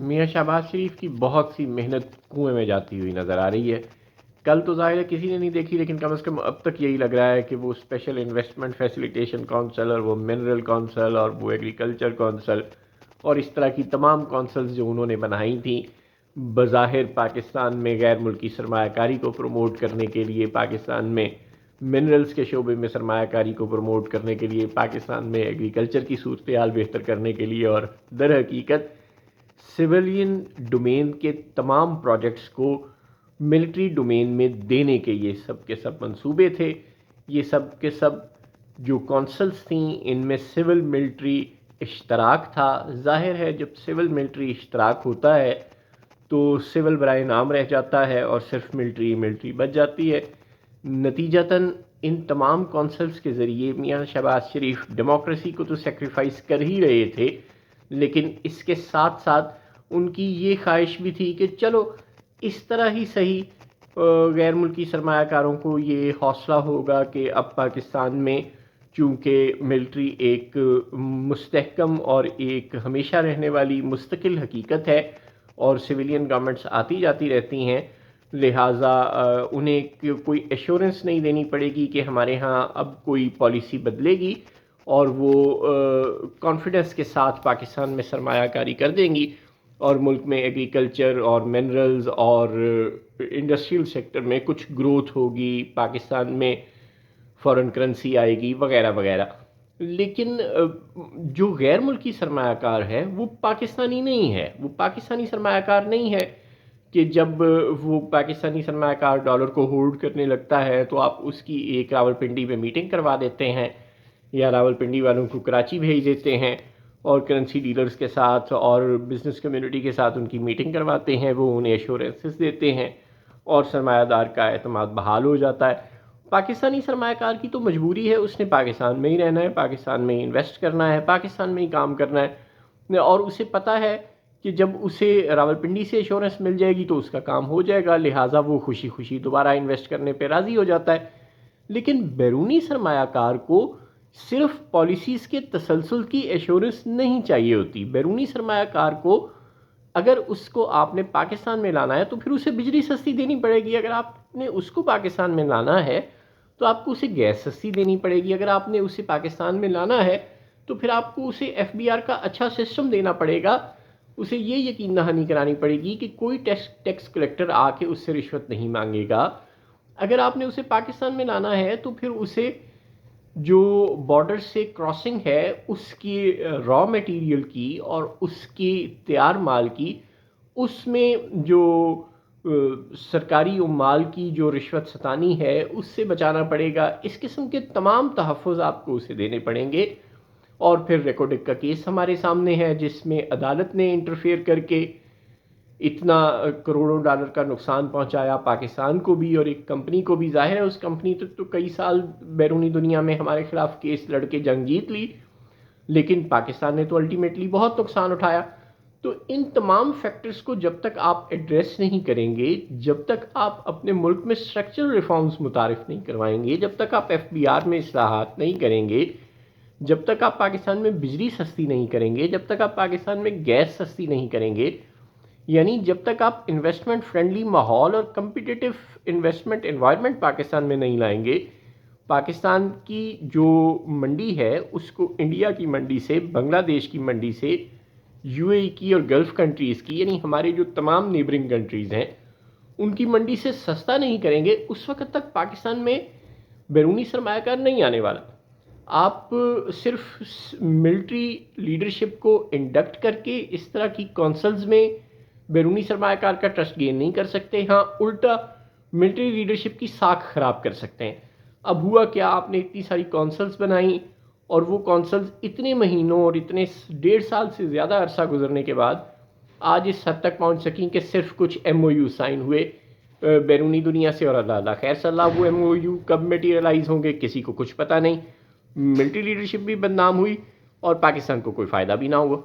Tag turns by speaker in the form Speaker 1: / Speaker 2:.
Speaker 1: میاں شہباز شریف کی بہت سی محنت کنویں میں جاتی ہوئی نظر آ رہی ہے. کل تو ظاہر ہے کسی نے نہیں دیکھی، لیکن کم از کم اب تک یہی لگ رہا ہے کہ وہ اسپیشل انویسٹمنٹ فیسیلیٹیشن کونسل اور وہ منرل کونسل اور وہ ایگریکلچر کونسل اور اس طرح کی تمام کونسلز جو انہوں نے بنائی تھیں بظاہر پاکستان میں غیر ملکی سرمایہ کاری کو پروموٹ کرنے کے لیے، پاکستان میں منرلز کے شعبے میں سرمایہ کاری کو پروموٹ کرنے کے لیے، پاکستان میں ایگریکلچر کی صورتحال بہتر کرنے کے لیے، اور در حقیقت سویلین ڈومین کے تمام پروجیکٹس کو ملٹری ڈومین میں دینے کے یہ سب کے سب منصوبے تھے. یہ سب کے سب جو کونسلز تھیں ان میں سول ملٹری اشتراک تھا. ظاہر ہے جب سول ملٹری اشتراک ہوتا ہے تو سول برائے نام رہ جاتا ہے اور صرف ملٹری بچ جاتی ہے. نتیجتاً ان تمام کونسلز کے ذریعے میاں شہباز شریف ڈیموکریسی کو تو سیکریفائس کر ہی رہے تھے، لیکن اس کے ساتھ ساتھ ان کی یہ خواہش بھی تھی کہ چلو اس طرح ہی صحیح غیر ملکی سرمایہ کاروں کو یہ حوصلہ ہوگا کہ اب پاکستان میں چونکہ ملٹری ایک مستحکم اور ایک ہمیشہ رہنے والی مستقل حقیقت ہے اور سویلین گورنمنٹس آتی جاتی رہتی ہیں، لہٰذا انہیں کوئی ایشورنس نہیں دینی پڑے گی کہ ہمارے ہاں اب کوئی پالیسی بدلے گی اور وہ کانفیڈنس کے ساتھ پاکستان میں سرمایہ کاری کر دیں گی اور ملک میں ایگریکلچر اور منرلز اور انڈسٹریل سیکٹر میں کچھ گروتھ ہوگی، پاکستان میں فورن کرنسی آئے گی وغیرہ وغیرہ. لیکن جو غیر ملکی سرمایہ کار ہے وہ پاکستانی نہیں ہے، وہ پاکستانی سرمایہ کار نہیں ہے کہ جب وہ پاکستانی سرمایہ کار ڈالر کو ہولڈ کرنے لگتا ہے تو آپ اس کی ایک راولپنڈی میں میٹنگ کروا دیتے ہیں یا راولپنڈی والوں کو کراچی بھیج دیتے ہیں اور کرنسی ڈیلرز کے ساتھ اور بزنس کمیونٹی کے ساتھ ان کی میٹنگ کرواتے ہیں، وہ انہیں ایشورنسز دیتے ہیں اور سرمایہ دار کا اعتماد بحال ہو جاتا ہے. پاکستانی سرمایہ کار کی تو مجبوری ہے، اس نے پاکستان میں ہی رہنا ہے، پاکستان میں ہی انویسٹ کرنا ہے، پاکستان میں ہی کام کرنا ہے، اور اسے پتہ ہے کہ جب اسے راولپنڈی سے ایشورنس مل جائے گی تو اس کا کام ہو جائے گا، لہٰذا وہ خوشی خوشی دوبارہ انویسٹ کرنے پہ راضی ہو جاتا ہے. لیکن بیرونی سرمایہ کار کو صرف پالیسیز کے تسلسل کی ایشورنس نہیں چاہیے ہوتی. بیرونی سرمایہ کار کو اگر اس کو آپ نے پاکستان میں لانا ہے تو پھر اسے بجلی سستی دینی پڑے گی. اگر آپ نے اس کو پاکستان میں لانا ہے تو آپ کو اسے گیس سستی دینی پڑے گی. اگر آپ نے اسے پاکستان میں لانا ہے تو پھر آپ کو اسے ایف بی آر کا اچھا سسٹم دینا پڑے گا. اسے یہ یقین دہانی کرانی پڑے گی کہ کوئی ٹیکس کلیکٹر آ کے اس سے رشوت نہیں مانگے گا. اگر آپ نے اسے پاکستان میں لانا ہے تو پھر اسے جو بارڈر سے کراسنگ ہے اس کی را میٹیریل کی اور اس کی تیار مال کی، اس میں جو سرکاری عمال کی جو رشوت ستانی ہے اس سے بچانا پڑے گا. اس قسم کے تمام تحفظ آپ کو اسے دینے پڑیں گے. اور پھر ریکارڈک کا کیس ہمارے سامنے ہے جس میں عدالت نے انٹرفیئر کر کے اتنا کروڑوں ڈالر کا نقصان پہنچایا پاکستان کو بھی اور ایک کمپنی کو بھی. ظاہر ہے اس کمپنی تک تو کئی سال بیرونی دنیا میں ہمارے خلاف کیس لڑ کے جنگ جیت لی، لیکن پاکستان نے تو الٹیمیٹلی بہت نقصان اٹھایا. تو ان تمام فیکٹرز کو جب تک آپ ایڈریس نہیں کریں گے، جب تک آپ اپنے ملک میں اسٹرکچرل ریفارمز متعارف نہیں کروائیں گے، جب تک آپ ایف بی آر میں اصلاحات نہیں کریں گے، جب تک آپ پاکستان میں بجلی سستی نہیں کریں گے، جب تک آپ پاکستان میں گیس سستی نہیں کریں گے، یعنی جب تک آپ انویسٹمنٹ فرینڈلی ماحول اور کمپیٹیٹو انویسٹمنٹ انوائرمنٹ پاکستان میں نہیں لائیں گے، پاکستان کی جو منڈی ہے اس کو انڈیا کی منڈی سے، بنگلہ دیش کی منڈی سے، یو اے ای کی اور گلف کنٹریز کی، یعنی ہمارے جو تمام نیبرنگ کنٹریز ہیں ان کی منڈی سے سستا نہیں کریں گے، اس وقت تک پاکستان میں بیرونی سرمایہ کار نہیں آنے والا. آپ صرف ملٹری لیڈرشپ کو انڈکٹ کر کے اس طرح کی کونسلز میں بیرونی سرمایہ کار کا ٹرسٹ گین نہیں کر سکتے، ہاں الٹا ملٹری لیڈرشپ کی ساکھ خراب کر سکتے ہیں. اب ہوا کیا، آپ نے اتنی ساری کونسلز بنائیں اور وہ کونسلز اتنے مہینوں اور اتنے 1.5 سال سے زیادہ عرصہ گزرنے کے بعد آج اس حد تک پہنچ سکیں کہ صرف کچھ ایم او یو سائن ہوئے بیرونی دنیا سے، اور اللہ خیر صلی اللہ وہ ایم او یو کب میٹیریلائز ہوں گے کسی کو کچھ پتہ نہیں. ملٹری لیڈرشپ بھی بدنام ہوئی اور پاکستان کو کوئی فائدہ بھی نہ ہوا.